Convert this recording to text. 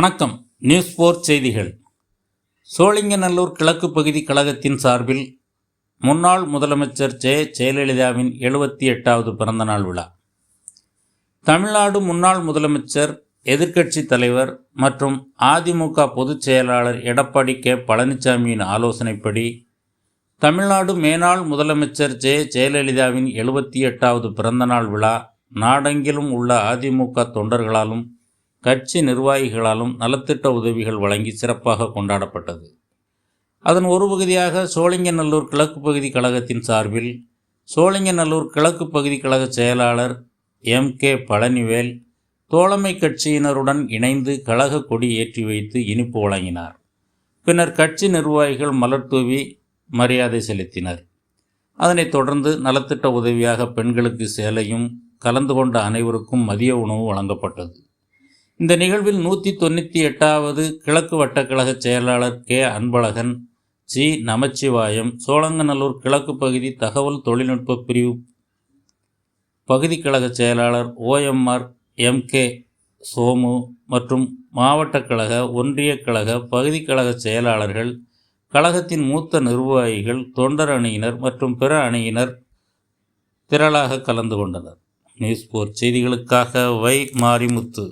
வணக்கம். நியூஸ் 4 செய்திகள். சோழிங்கநல்லூர் கிழக்கு பகுதி கழகத்தின் சார்பில் முன்னாள் முதலமைச்சர் ஜெயலலிதாவின் 78வது பிறந்தநாள் விழா. தமிழ்நாடு முன்னாள் முதலமைச்சர், எதிர்க்கட்சி தலைவர் மற்றும் அதிமுக பொதுச் செயலாளர் எடப்பாடி கே. பழனிசாமியின் ஆலோசனைப்படி தமிழ்நாடு மேனாள் முதலமைச்சர் ஜெயலலிதாவின் 78வது பிறந்தநாள் விழா நாடெங்கிலும் உள்ள அதிமுக தொண்டர்களாலும் கட்சி நிர்வாகிகளாலும் நலத்திட்ட உதவிகள் வழங்கி சிறப்பாக கொண்டாடப்பட்டது. அதன் ஒரு பகுதியாக சோழிங்கநல்லூர் கிழக்கு பகுதி கழகத்தின் சார்பில் சோழிங்கநல்லூர் கிழக்கு பகுதி கழக செயலாளர் M.K. பழனிவேல் தோழமை கட்சியினருடன் இணைந்து கழக கொடி ஏற்றி வைத்து இனிப்பு வழங்கினார். பின்னர் கட்சி நிர்வாகிகள் மலர் தூவி மரியாதை செலுத்தினர். அதனைத் தொடர்ந்து நலத்திட்ட உதவியாக பெண்களுக்கு சேலையும், கலந்து கொண்ட அனைவருக்கும் மதிய உணவு வழங்கப்பட்டது. இந்த நிகழ்வில் 198வது கிழக்கு வட்டக்கழக செயலாளர் கே. அன்பழகன், ஜி. நமச்சிவாயம், சோழங்கநல்லூர் கிழக்கு பகுதி தகவல் தொழில்நுட்ப பிரிவு பகுதி கழக செயலாளர் OMR M.K. சோமு மற்றும் மாவட்ட கழக, ஒன்றிய கழக, பகுதி கழக செயலாளர்கள், கழகத்தின் மூத்த நிர்வாகிகள், தொண்டர் அணியினர் மற்றும் பிற அணியினர் திரளாக கலந்து கொண்டனர். நியூஸ் 4 செய்திகளுக்காக வை. மாரிமுத்து.